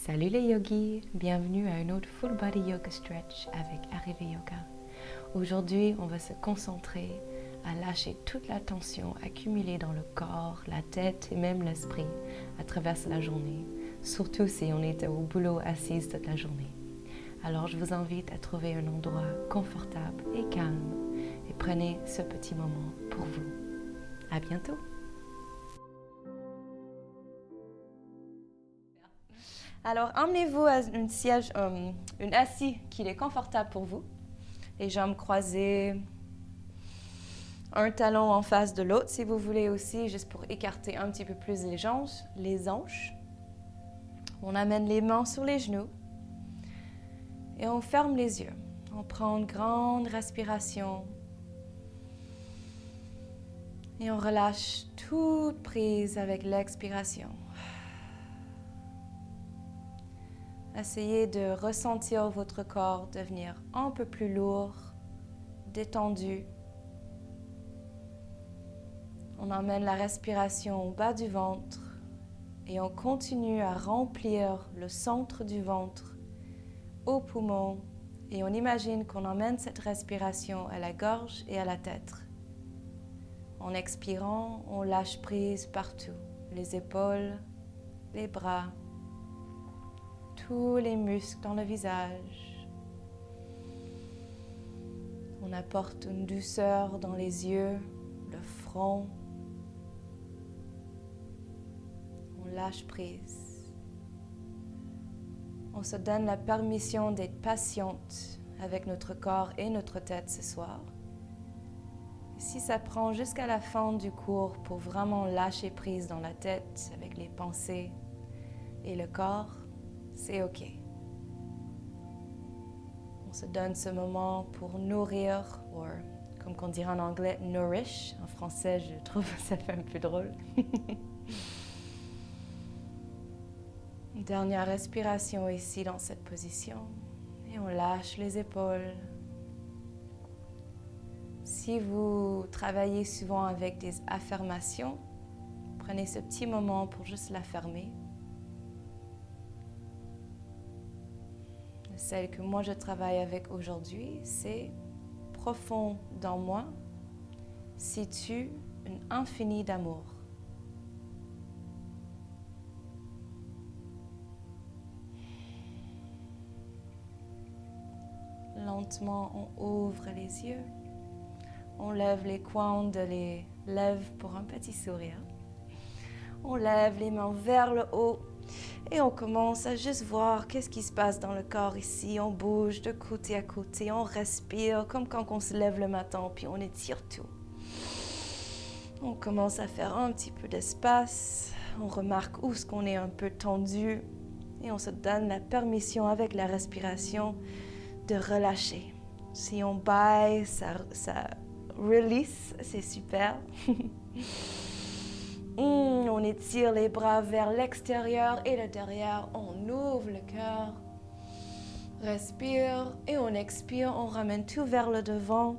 Salut les yogis, bienvenue à un autre Full Body Yoga Stretch avec Arrivé Yoga. Aujourd'hui, on va se concentrer à lâcher toute la tension accumulée dans le corps, la tête et même l'esprit à travers la journée, surtout si on est au boulot assise toute la journée. Alors je vous invite à trouver un endroit confortable et calme et prenez ce petit moment pour vous. À bientôt! Alors, emmenez-vous à un siège, une assise qui est confortable pour vous. Les jambes croisées, un talon en face de l'autre si vous voulez aussi, juste pour écarter un petit peu plus les hanches. On amène les mains sur les genoux et on ferme les yeux. On prend une grande respiration et on relâche toute prise avec l'expiration. Essayez de ressentir votre corps devenir un peu plus lourd, détendu. On emmène la respiration au bas du ventre et on continue à remplir le centre du ventre aux poumons et on imagine qu'on emmène cette respiration à la gorge et à la tête. En expirant, on lâche prise partout, les épaules, les bras, tous les muscles dans le visage. On apporte une douceur dans les yeux, le front. On lâche prise. On se donne la permission d'être patiente avec notre corps et notre tête ce soir. Et si ça prend jusqu'à la fin du cours pour vraiment lâcher prise dans la tête avec les pensées et le corps, c'est OK. On se donne ce moment pour nourrir, ou comme on dirait en anglais, nourish. En français, je trouve que ça fait un peu drôle. Une dernière respiration ici dans cette position. Et on lâche les épaules. Si vous travaillez souvent avec des affirmations, prenez ce petit moment pour juste l'affirmer. Celle que moi je travaille avec aujourd'hui, c'est profond dans moi, situe un infini d'amour. Lentement, on ouvre les yeux, on lève les coins de les lèvres pour un petit sourire. On lève les mains vers le haut. Et on commence à juste voir qu'est-ce qui se passe dans le corps ici. On bouge de côté à côté, on respire comme quand on se lève le matin, puis on étire tout. On commence à faire un petit peu d'espace. On remarque où est-ce qu'on est un peu tendu. Et on se donne la permission avec la respiration de relâcher. Si on baille, ça release, c'est super. On étire les bras vers l'extérieur et le derrière. On ouvre le cœur. Respire et on expire. On ramène tout vers le devant.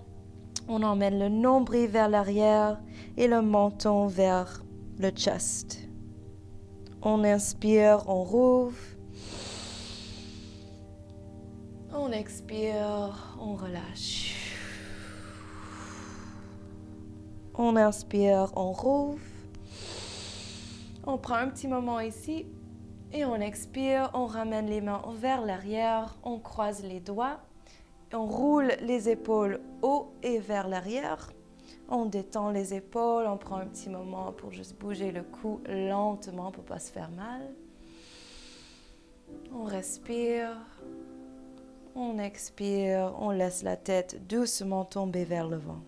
On emmène le nombril vers l'arrière et le menton vers le chest. On inspire, on rouvre. On expire, on relâche. On inspire, on rouvre. On prend un petit moment ici et on expire, on ramène les mains vers l'arrière, on croise les doigts, on roule les épaules haut et vers l'arrière, on détend les épaules, on prend un petit moment pour juste bouger le cou lentement pour ne pas se faire mal. On respire, on expire, on laisse la tête doucement tomber vers le vent.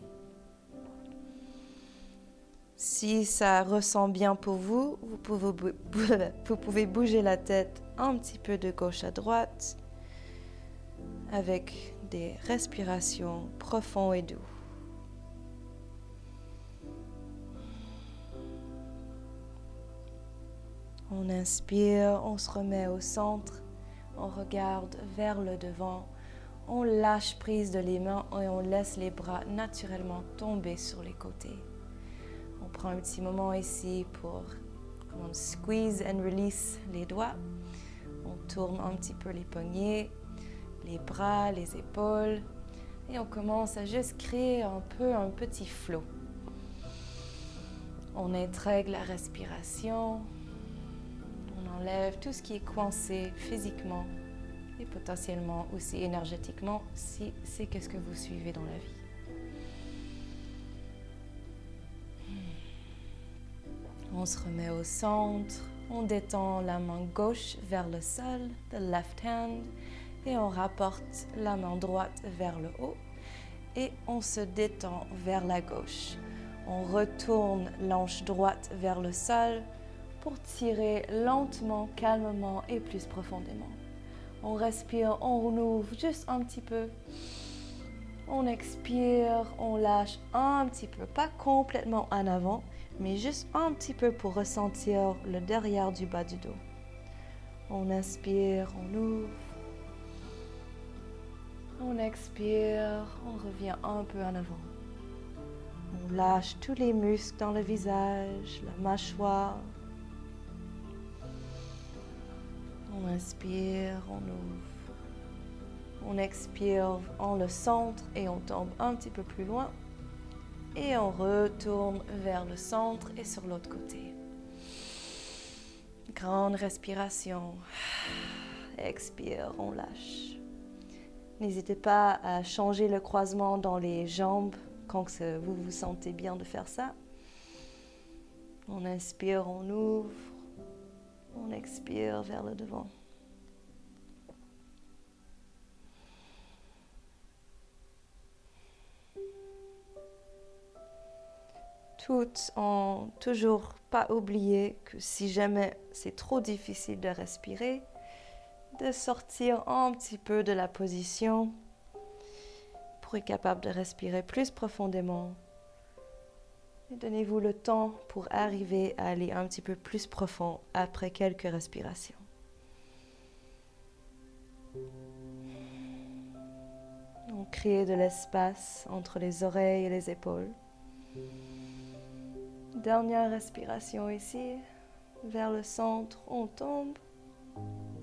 Si ça ressent bien pour vous, vous pouvez bouger la tête un petit peu de gauche à droite avec des respirations profondes et douces. On inspire, on se remet au centre, on regarde vers le devant, on lâche prise de les mains et on laisse les bras naturellement tomber sur les côtés. On prend un petit moment ici pour squeeze and release les doigts. On retourne un petit peu les poignets, les bras, les épaules. Et on commence à juste créer un peu un petit flot. On intègre la respiration. On enlève tout ce qui est coincé physiquement et potentiellement aussi énergétiquement si c'est ce que vous suivez dans la vie. On se remet au centre, on détend la main gauche vers le sol, the left hand, et on rapporte la main droite vers le haut et on se détend vers la gauche. On retourne l'hanche droite vers le sol pour tirer lentement, calmement et plus profondément. On respire, on ouvre juste un petit peu. On expire, on lâche un petit peu, pas complètement en avant, mais juste un petit peu pour ressentir le derrière du bas du dos. On inspire, on ouvre. On expire, on revient un peu en avant. On lâche tous les muscles dans le visage, la mâchoire. On inspire, on ouvre. On expire, on le centre et on tombe un petit peu plus loin. Et on retourne vers le centre et sur l'autre côté. Grande respiration. Expire, on lâche. N'hésitez pas à changer le croisement dans les jambes quand vous vous sentez bien de faire ça. On inspire, on ouvre. On expire vers le devant. Toutes ont toujours pas oublié que si jamais c'est trop difficile de respirer, de sortir un petit peu de la position pour être capable de respirer plus profondément. Et donnez-vous le temps pour arriver à aller un petit peu plus profond après quelques respirations. On crée de l'espace entre les oreilles et les épaules. Dernière respiration ici, vers le centre, on tombe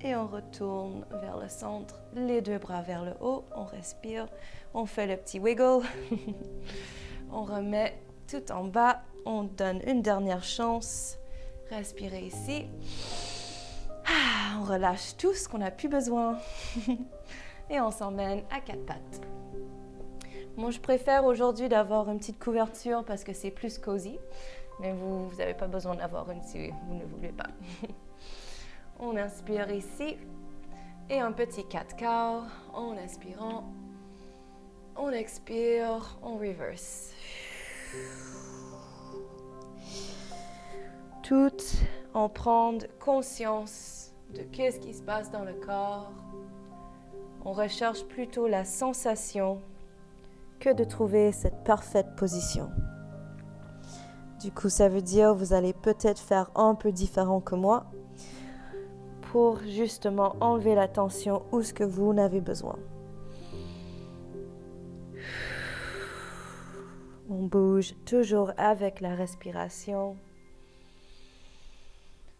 et on retourne vers le centre, les deux bras vers le haut, on respire, on fait le petit wiggle, on remet tout en bas, on donne une dernière chance, respirez ici, on relâche tout ce qu'on n'a plus besoin et on s'emmène à quatre pattes. Moi, je préfère aujourd'hui d'avoir une petite couverture parce que c'est plus cosy. Mais vous n'avez pas besoin d'avoir une si vous ne voulez pas. On inspire ici. Et un petit 4/4 en inspirant. On expire, on reverse. Tout en prendre conscience de qu'est-ce qui se passe dans le corps. On recherche plutôt la sensation que de trouver cette parfaite position. Du coup, ça veut dire que vous allez peut-être faire un peu différent que moi pour justement enlever la tension où ce que vous en avez besoin. On bouge toujours avec la respiration.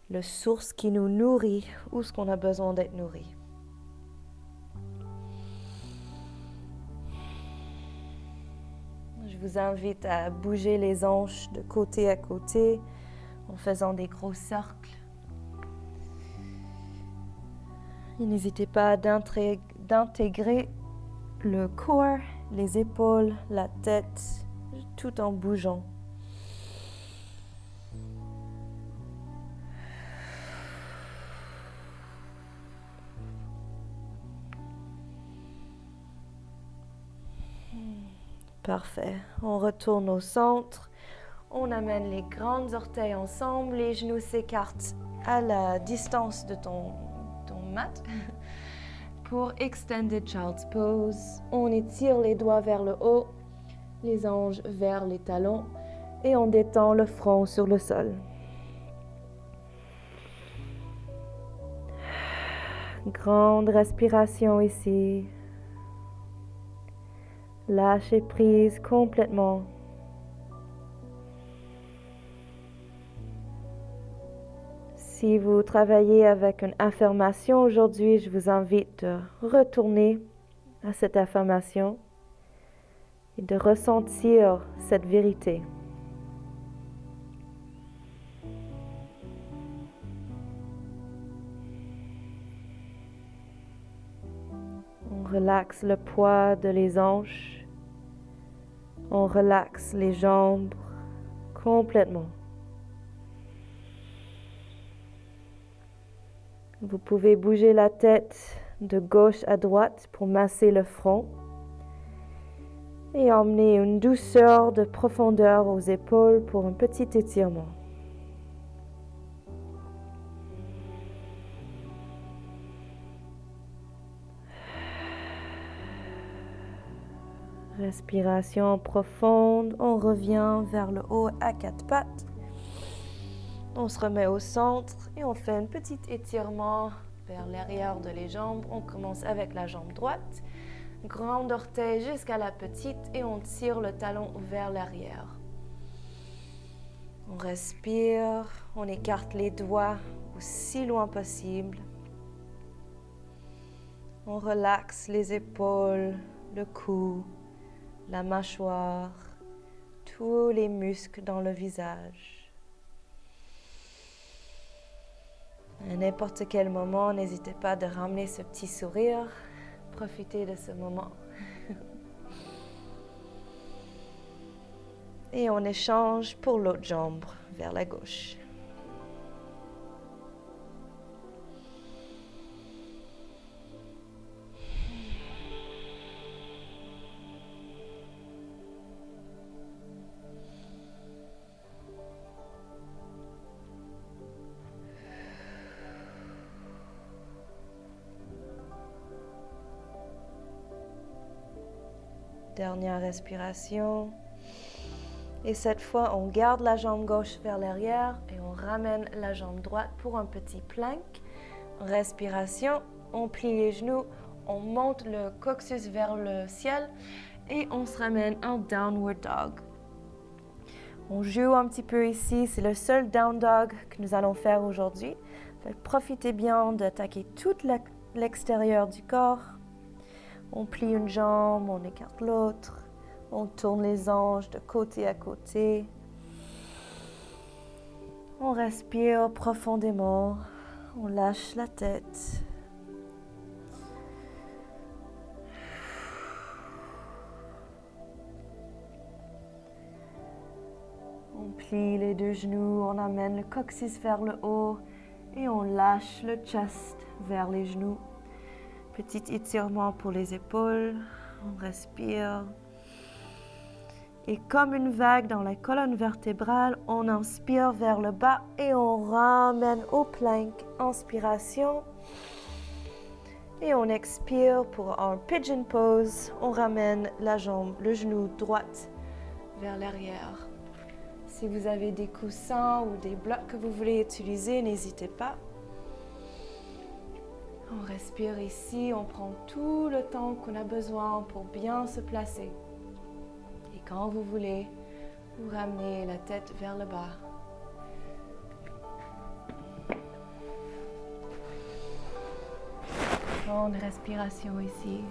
Le source qui nous nourrit où ce qu'on a besoin d'être nourri. Je vous invite à bouger les hanches de côté à côté en faisant des gros cercles. Et n'hésitez pas d'intégrer le corps, les épaules, la tête, tout en bougeant. Parfait. On retourne au centre. On amène les grands orteils ensemble. Les genoux s'écartent à la distance de ton mat. Pour Extended Child's Pose, on étire les doigts vers le haut, les anges vers les talons et on détend le front sur le sol. Grande respiration ici. Lâchez prise complètement. Si vous travaillez avec une affirmation aujourd'hui, je vous invite de retourner à cette affirmation et de ressentir cette vérité. On relaxe le poids de les hanches. On relaxe les jambes complètement. Vous pouvez bouger la tête de gauche à droite pour masser le front et emmener une douceur de profondeur aux épaules pour un petit étirement. Respiration profonde, on revient vers le haut à quatre pattes. On se remet au centre et on fait un petit étirement vers l'arrière de les jambes. On commence avec la jambe droite, grand orteil jusqu'à la petite et on tire le talon vers l'arrière. On respire, on écarte les doigts aussi loin possible. On relaxe les épaules, le cou, la mâchoire, tous les muscles dans le visage. À n'importe quel moment, n'hésitez pas de ramener ce petit sourire. Profitez de ce moment. Et on échange pour l'autre jambe vers la gauche. Dernière respiration. Et cette fois, on garde la jambe gauche vers l'arrière et on ramène la jambe droite pour un petit plank. Respiration, on plie les genoux, on monte le coccyx vers le ciel et on se ramène en downward dog. On joue un petit peu ici, c'est le seul down dog que nous allons faire aujourd'hui. Profitez bien d'attaquer tout l'extérieur du corps. On plie une jambe, on écarte l'autre. On tourne les hanches de côté à côté. On respire profondément. On lâche la tête. On plie les deux genoux, on amène le coccyx vers le haut et on lâche le chest vers les genoux. Petit étirement pour les épaules. On respire. Et comme une vague dans la colonne vertébrale, on inspire vers le bas et on ramène au plank. Inspiration. Et on expire pour un pigeon pose. On ramène la jambe, le genou droite vers l'arrière. Si vous avez des coussins ou des blocs que vous voulez utiliser, n'hésitez pas. On respire ici, on prend tout le temps qu'on a besoin pour bien se placer. Et quand vous voulez, vous ramenez la tête vers le bas. Grande respiration ici.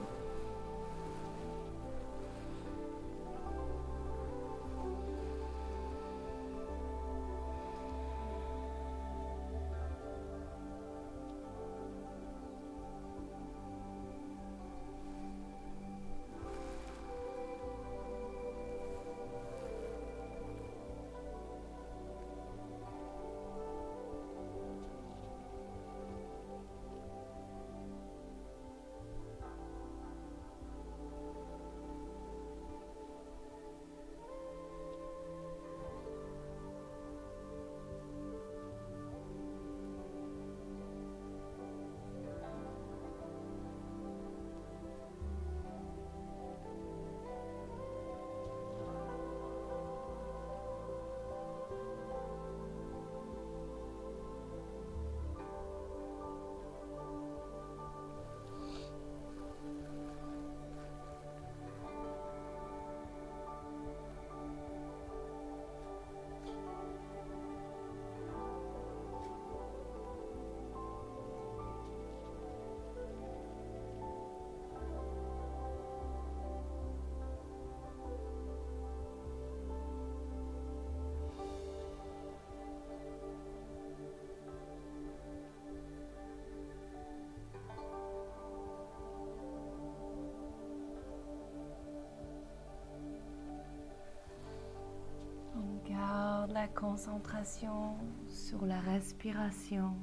concentration sur la respiration.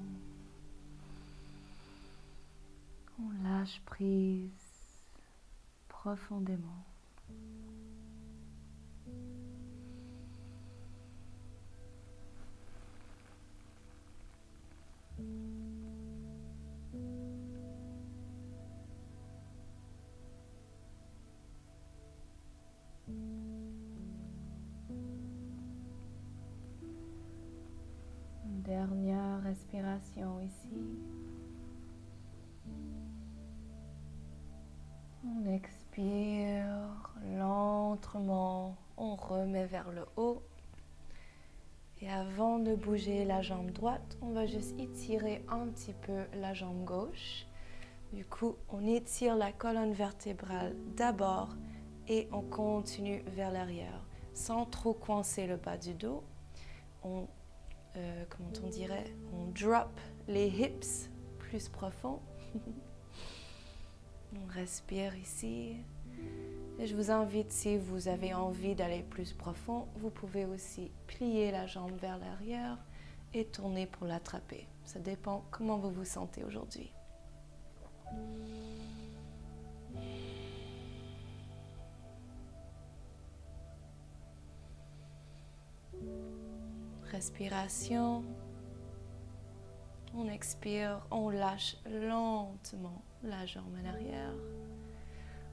On lâche prise profondément. Une dernière respiration ici. On expire lentement, on remet vers le haut. Et avant de bouger la jambe droite, on va juste étirer un petit peu la jambe gauche. Du coup, on étire la colonne vertébrale d'abord et on continue vers l'arrière, sans trop coincer le bas du dos. On drop les hips plus profond. On respire ici. Et je vous invite, si vous avez envie d'aller plus profond, vous pouvez aussi plier la jambe vers l'arrière et tourner pour l'attraper. Ça dépend comment vous vous sentez aujourd'hui. Respiration. On expire, on lâche lentement la jambe en arrière.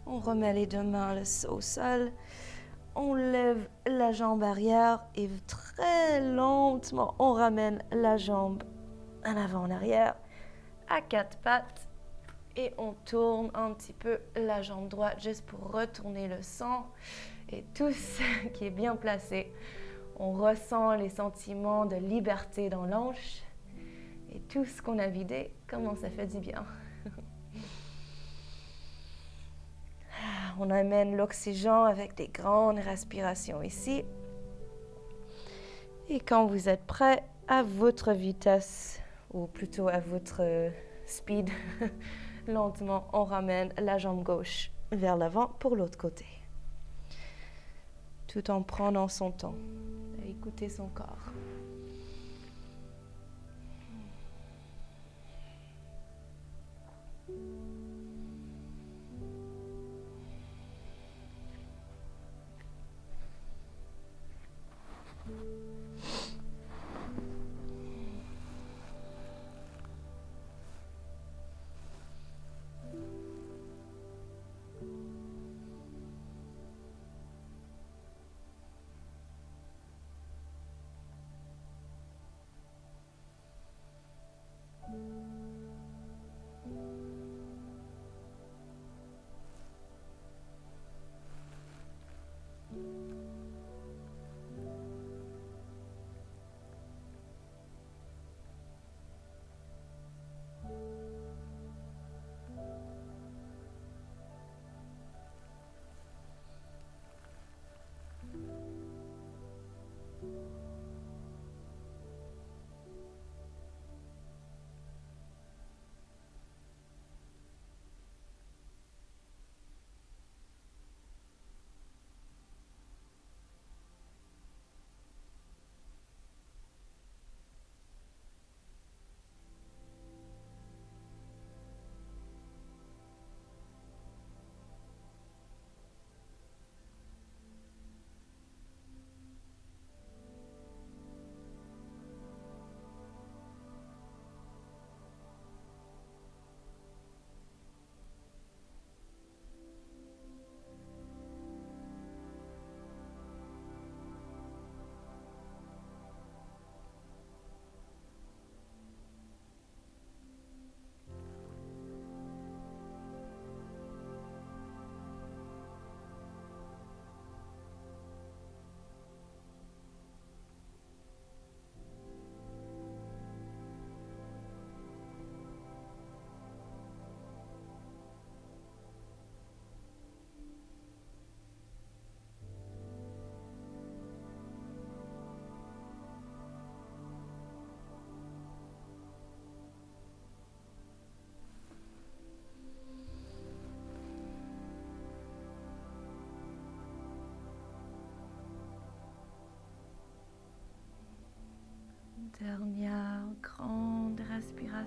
On remet les deux mains au sol. On lève la jambe arrière et très lentement, on ramène la jambe en avant, en arrière, à quatre pattes. Et on tourne un petit peu la jambe droite juste pour retourner le sang. Et tout ce qui est bien placé, on ressent les sentiments de liberté dans l'hanche. Et tout ce qu'on a vidé, comment ça fait du bien. On amène l'oxygène avec des grandes respirations ici. Et quand vous êtes prêt, à votre vitesse, ou plutôt à votre speed, lentement, on ramène la jambe gauche vers l'avant pour l'autre côté. Tout en prenant son temps à écouter son corps.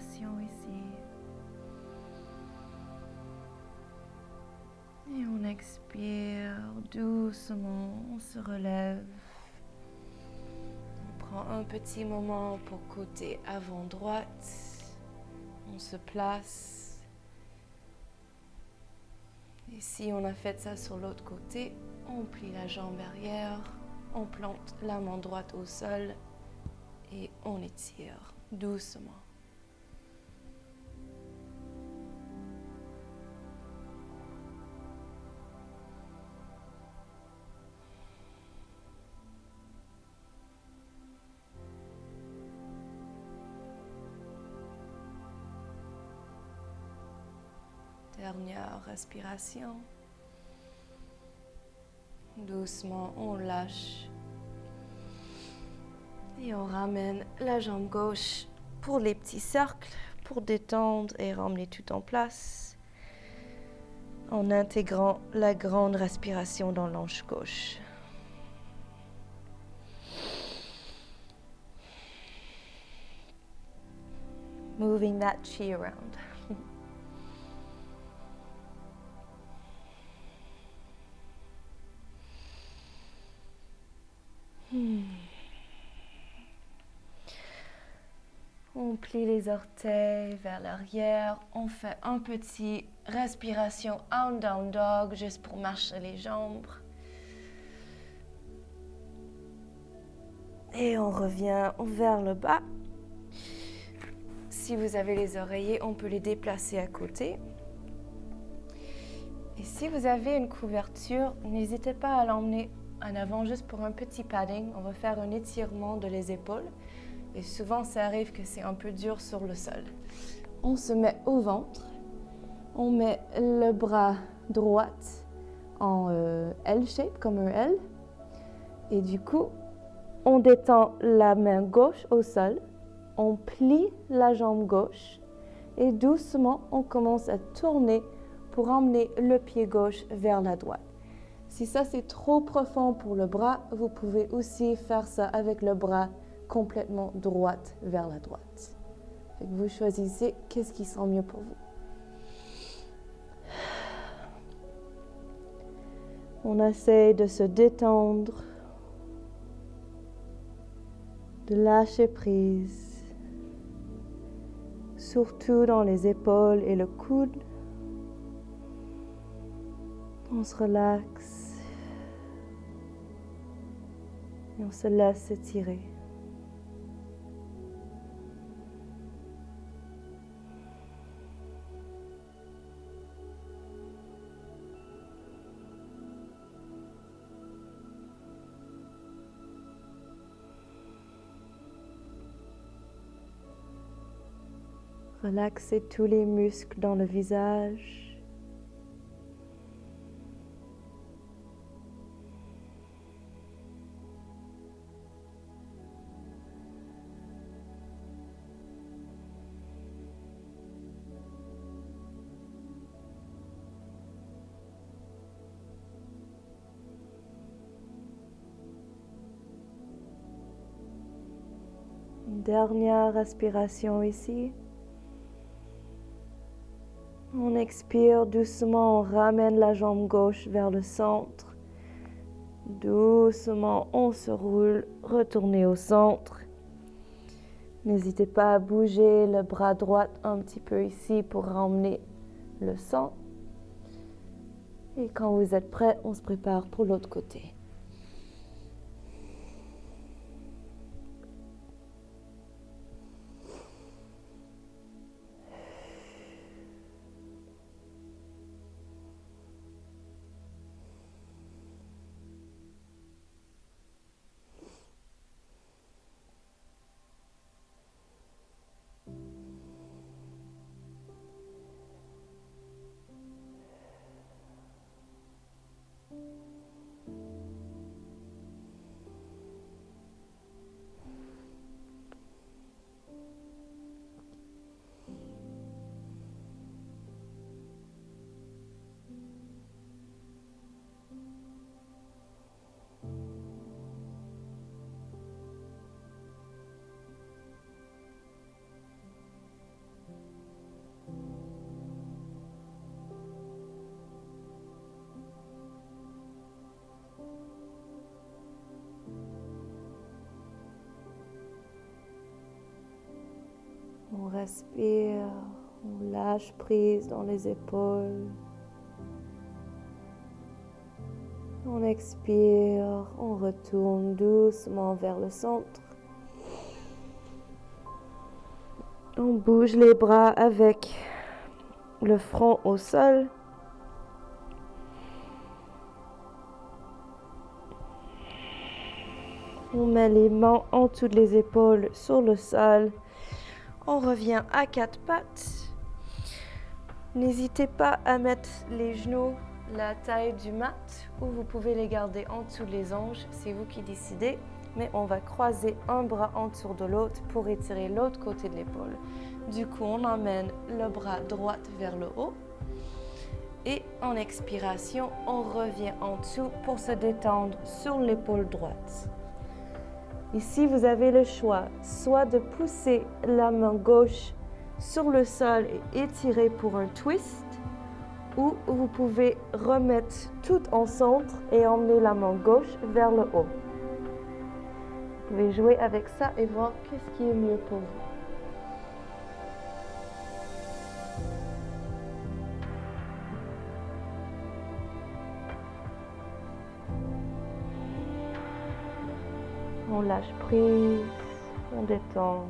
respiration ici. Et on expire doucement, on se relève. On prend un petit moment pour côté avant droite. On se place. Et si on a fait ça sur l'autre côté, on plie la jambe arrière, on plante la main droite au sol et on étire doucement. Dernière respiration. Doucement, on lâche. Et on ramène la jambe gauche pour les petits cercles, pour détendre et ramener tout en place. En intégrant la grande respiration dans l'hanche gauche. Moving that chi around. On plie les orteils vers l'arrière. On fait un petit respiration out down dog juste pour marcher les jambes. Et on revient vers le bas. Si vous avez les oreillers, on peut les déplacer à côté. Et si vous avez une couverture, n'hésitez pas à l'emmener en avant juste pour un petit padding. On va faire un étirement de les épaules. Et souvent, ça arrive que c'est un peu dur sur le sol. On se met au ventre. On met le bras droit en L-shape, comme un L. Et du coup, on détend la main gauche au sol. On plie la jambe gauche. Et doucement, on commence à tourner pour emmener le pied gauche vers la droite. Si ça, c'est trop profond pour le bras, vous pouvez aussi faire ça avec le bras complètement droite vers la droite. Fait que vous choisissez qu'est-ce qui sent mieux pour vous. On essaie de se détendre, de lâcher prise, surtout dans les épaules et le coude. On se relaxe et on se laisse s'étirer. Relaxez tous les muscles dans le visage. Une dernière respiration ici. On expire doucement, on ramène la jambe gauche vers le centre. Doucement, on se roule, retournez au centre. N'hésitez pas à bouger le bras droit un petit peu ici pour ramener le sang. Et quand vous êtes prêts, on se prépare pour l'autre côté. respire, on lâche prise dans les épaules. On expire, on retourne doucement vers le centre. On bouge les bras avec le front au sol. On met les mains en dessous des épaules sur le sol. On revient à quatre pattes. N'hésitez pas à mettre les genoux la taille du mat ou vous pouvez les garder en dessous des hanches, c'est vous qui décidez. Mais on va croiser un bras en dessous de l'autre pour étirer l'autre côté de l'épaule. Du coup, on emmène le bras droit vers le haut. Et en expiration, on revient en dessous pour se détendre sur l'épaule droite. Ici, vous avez le choix, soit de pousser la main gauche sur le sol et étirer pour un twist, ou vous pouvez remettre tout en centre et emmener la main gauche vers le haut. Vous pouvez jouer avec ça et voir qu'est-ce qui est mieux pour vous. On lâche prise, on détend.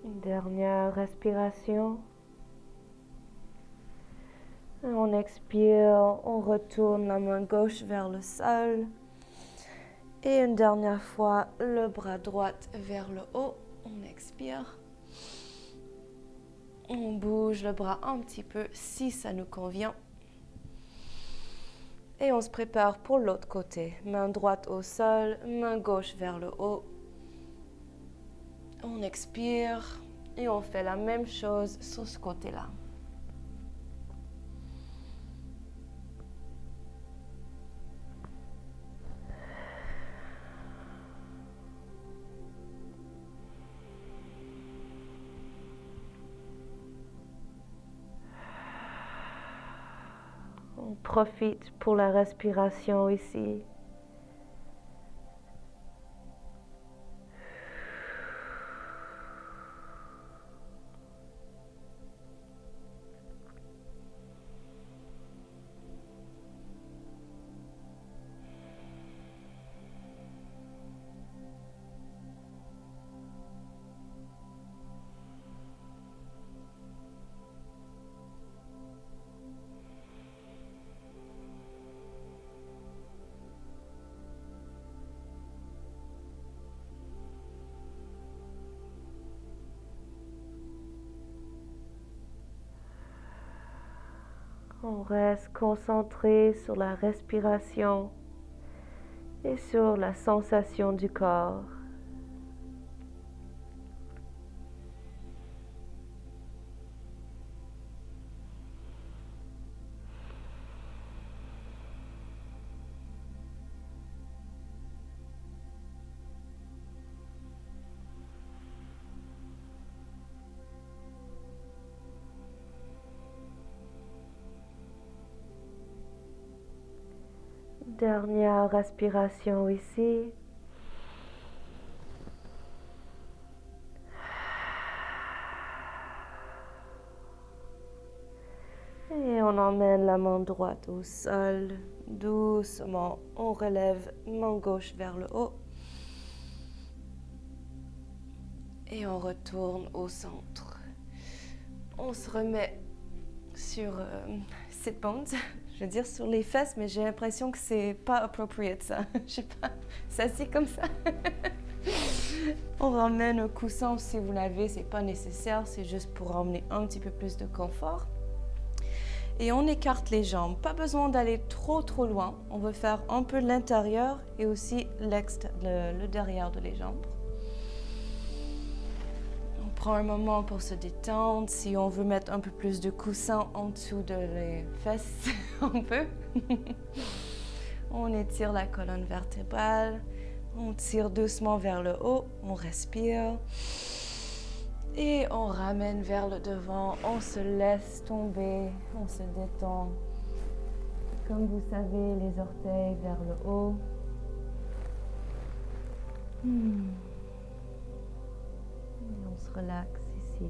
Une dernière respiration. On expire, on retourne la main gauche vers le sol. Et une dernière fois, le bras droit vers le haut. On expire. On bouge le bras un petit peu si ça nous convient. Et on se prépare pour l'autre côté. Main droite au sol, main gauche vers le haut. On expire et on fait la même chose sur ce côté-là. On profite pour la respiration ici. On reste concentré sur la respiration et sur la sensation du corps. Dernière respiration ici. Et on emmène la main droite au sol. Doucement, on relève main gauche vers le haut. Et on retourne au centre. On se remet sur sit bones. Je veux dire sur les fesses, mais j'ai l'impression que c'est pas appropriate ça. Je sais pas, c'est assis comme ça. On ramène un coussin si vous l'avez, c'est pas nécessaire, c'est juste pour ramener un petit peu plus de confort. Et on écarte les jambes. Pas besoin d'aller trop loin. On veut faire un peu l'intérieur et aussi le derrière de les jambes. On prend un moment pour se détendre. Si on veut mettre un peu plus de coussin en dessous de les fesses, on peut. On étire la colonne vertébrale. On tire doucement vers le haut. On respire. Et on ramène vers le devant, on se laisse tomber, on se détend. Comme vous savez, les orteils vers le haut. Et on se relaxe ici.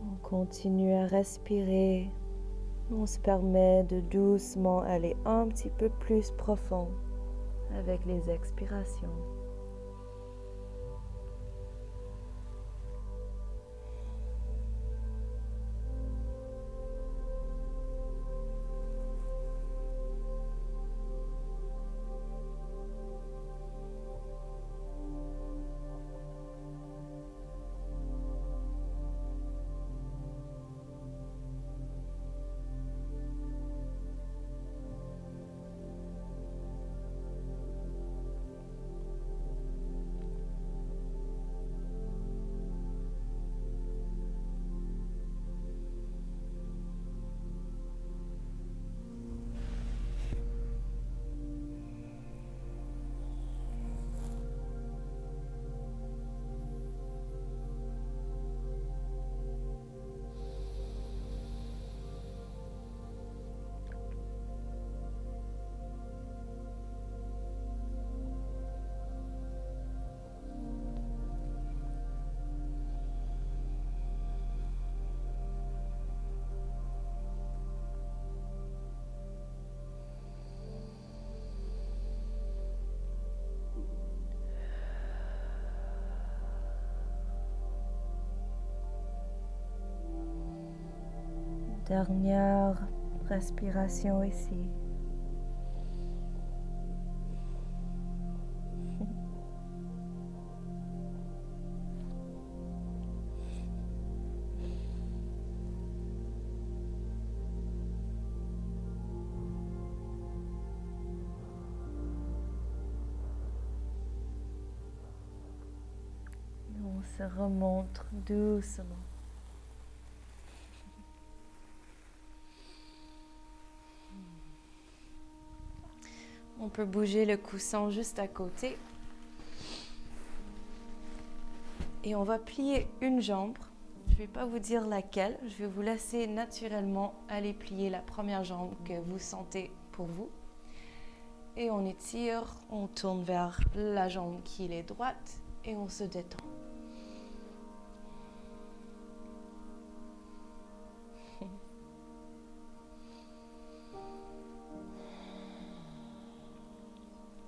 On continue à respirer. On se permet de doucement aller un petit peu plus profond avec les expirations. Dernière respiration ici. On se remonte doucement. On peut bouger le coussin juste à côté. Et on va plier une jambe. Je ne vais pas vous dire laquelle. Je vais vous laisser naturellement aller plier la première jambe que vous sentez pour vous. Et on étire, on tourne vers la jambe qui est droite et on se détend.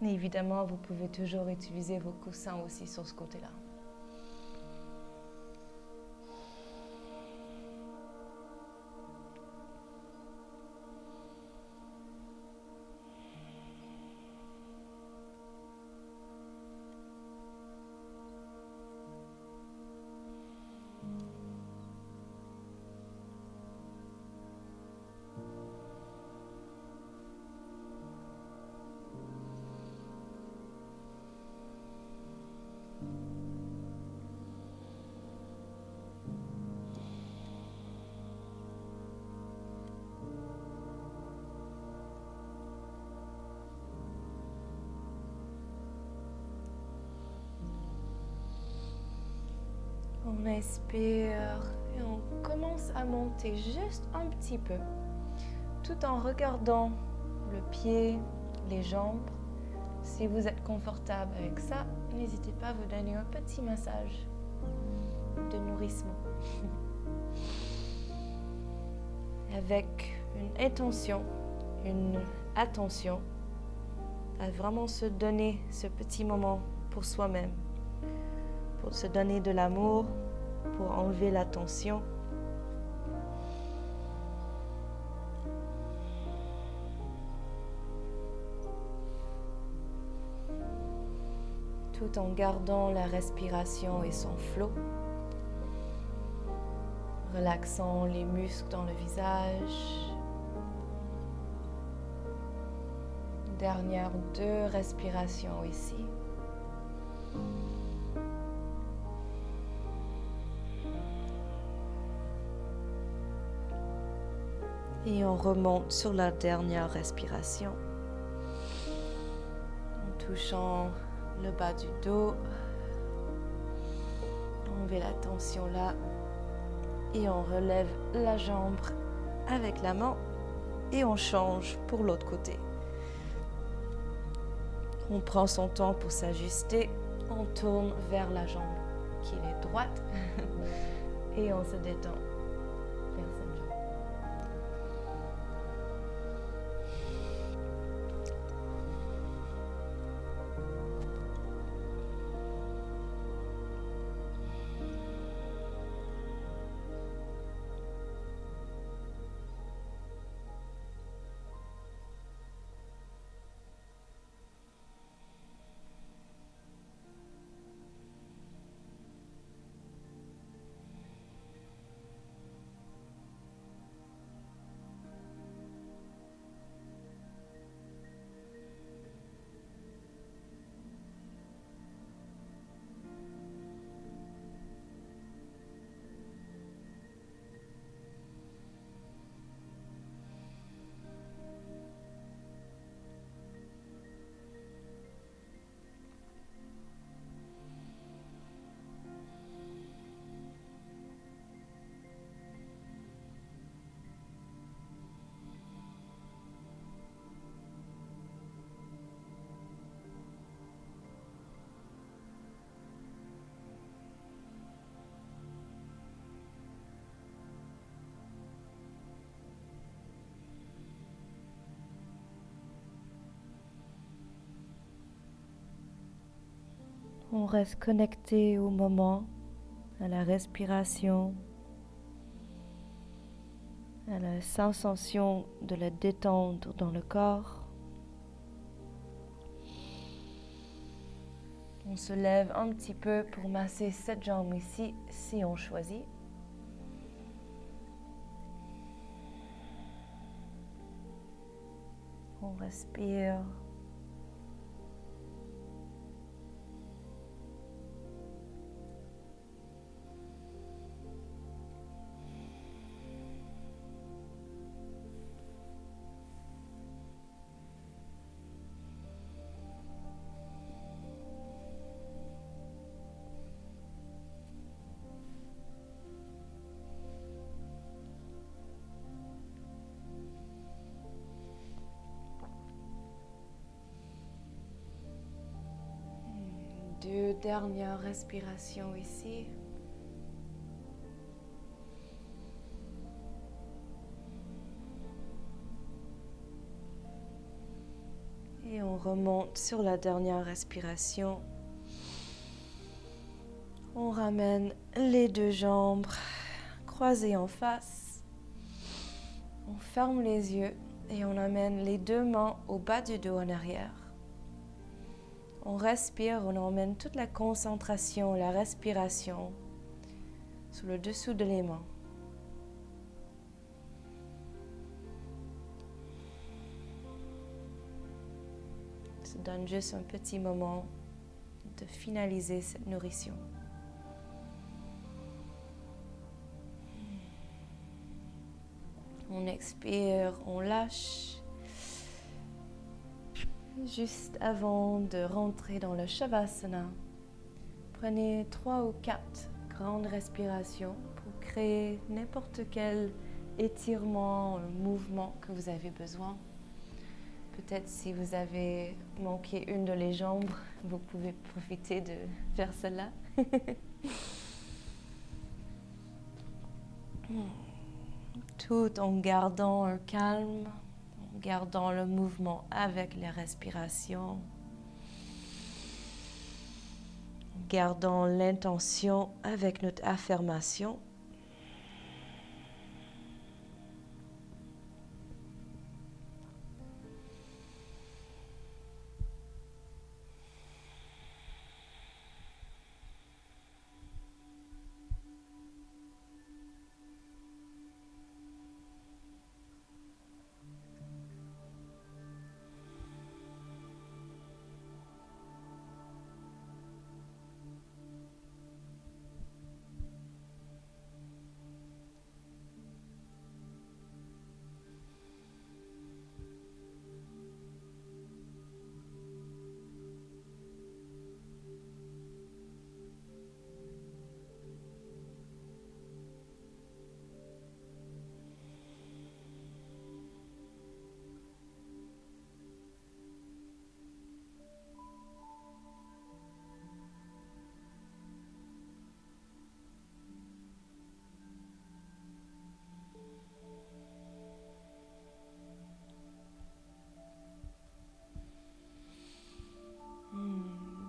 Mais évidemment, vous pouvez toujours utiliser vos coussins aussi sur ce côté-là. On expire et on commence à monter juste un petit peu, tout en regardant le pied, les jambes. Si vous êtes confortable avec ça, n'hésitez pas à vous donner un petit massage de nourrissement. Avec une intention, une attention à vraiment se donner ce petit moment pour soi-même, pour se donner de l'amour, pour enlever la tension. Tout en gardant la respiration et son flot, relaxant les muscles dans le visage. Dernière 2 respirations ici. Et on remonte sur la dernière respiration en touchant le bas du dos. Enlevez la tension là et on relève la jambe avec la main et on change pour l'autre côté. On prend son temps pour s'ajuster, on tourne vers la jambe qui est droite et on se détend vers cette jambe. On reste connecté au moment, à la respiration, à la sensation de la détente dans le corps. On se lève un petit peu pour masser cette jambe ici, si on choisit. On respire. Deux dernières respirations ici. Et on remonte sur la dernière respiration. On ramène les 2 jambes croisées en face. On ferme les yeux et on amène les 2 mains au bas du dos en arrière. On respire, on emmène toute la concentration, la respiration sur le dessous de les mains. On se donne juste un petit moment de finaliser cette nourrition. On expire, on lâche. Juste avant de rentrer dans le Shavasana, prenez 3 ou 4 grande respiration pour créer n'importe quel étirement, mouvement que vous avez besoin. Peut-être si vous avez manqué une de les jambes, vous pouvez profiter de faire cela. Tout en gardant un calme, en gardant le mouvement avec les respirations, en gardant l'intention avec notre affirmation.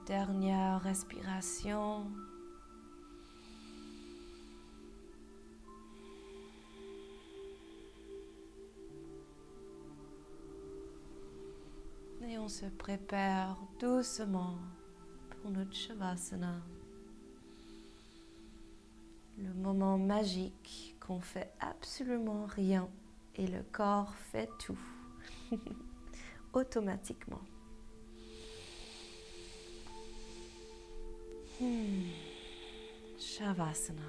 Dernière respiration. Et on se prépare doucement pour notre Shavasana. Le moment magique qu'on fait absolument rien et le corps fait tout automatiquement. Shavasana.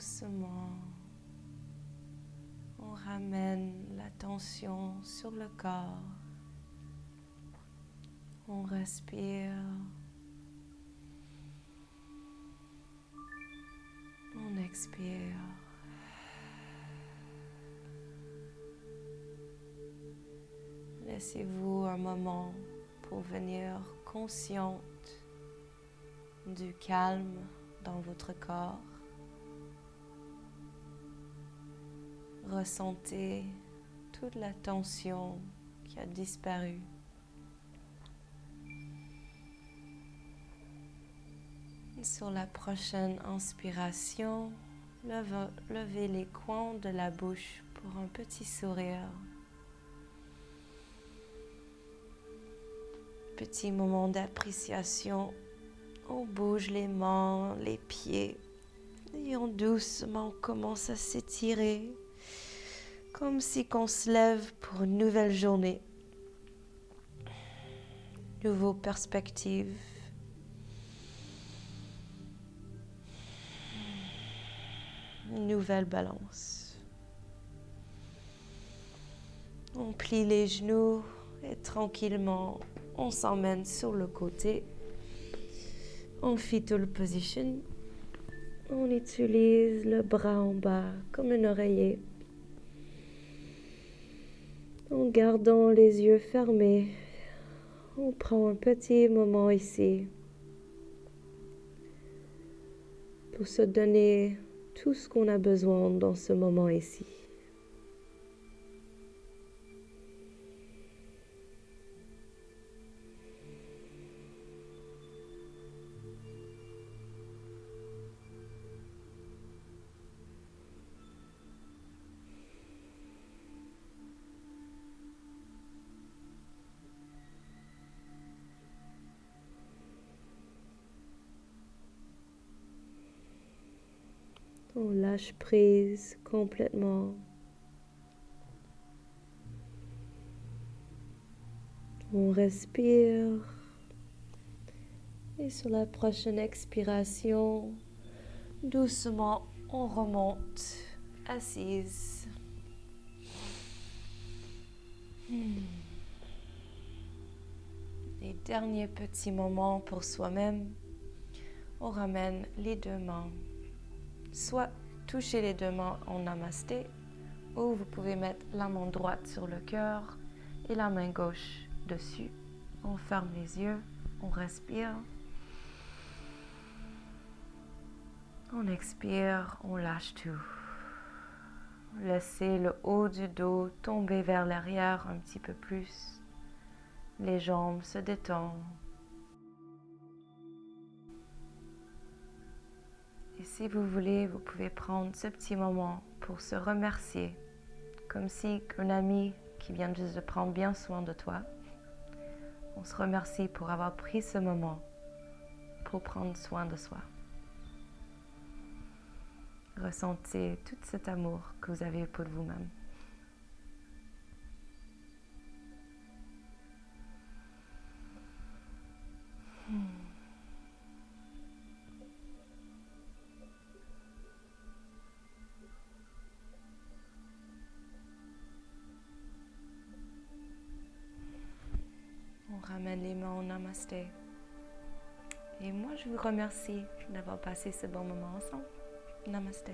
doucement, on ramène l'attention sur le corps. On respire. On expire. Laissez-vous un moment pour venir consciente du calme dans votre corps. Ressentez toute la tension qui a disparu. Sur la prochaine inspiration, levez les coins de la bouche pour un petit sourire. Petit moment d'appréciation. On bouge les mains, les pieds et on doucement commence à s'étirer comme si on se lève pour une nouvelle journée. Nouvelle perspective. Une nouvelle balance. On plie les genoux et tranquillement on s'emmène sur le côté. En fetal position. On utilise le bras en bas comme un oreiller. En gardant les yeux fermés, on prend un petit moment ici pour se donner tout ce qu'on a besoin dans ce moment ici. On lâche prise complètement. On respire. Et sur la prochaine expiration, doucement, on remonte, assise. Les derniers petits moments pour soi-même, on ramène les deux mains. Soit toucher les deux mains en namasté, ou vous pouvez mettre la main droite sur le cœur et la main gauche dessus. On ferme les yeux, on respire. On expire, on lâche tout. Laissez le haut du dos tomber vers l'arrière un petit peu plus. Les jambes se détendent. Et si vous voulez, vous pouvez prendre ce petit moment pour se remercier, comme si un ami qui vient juste de prendre bien soin de toi. On se remercie pour avoir pris ce moment pour prendre soin de soi. Ressentez tout cet amour que vous avez pour vous-même. On ramène les mains au namasté. Et moi, je vous remercie d'avoir passé ce bon moment ensemble. Namasté.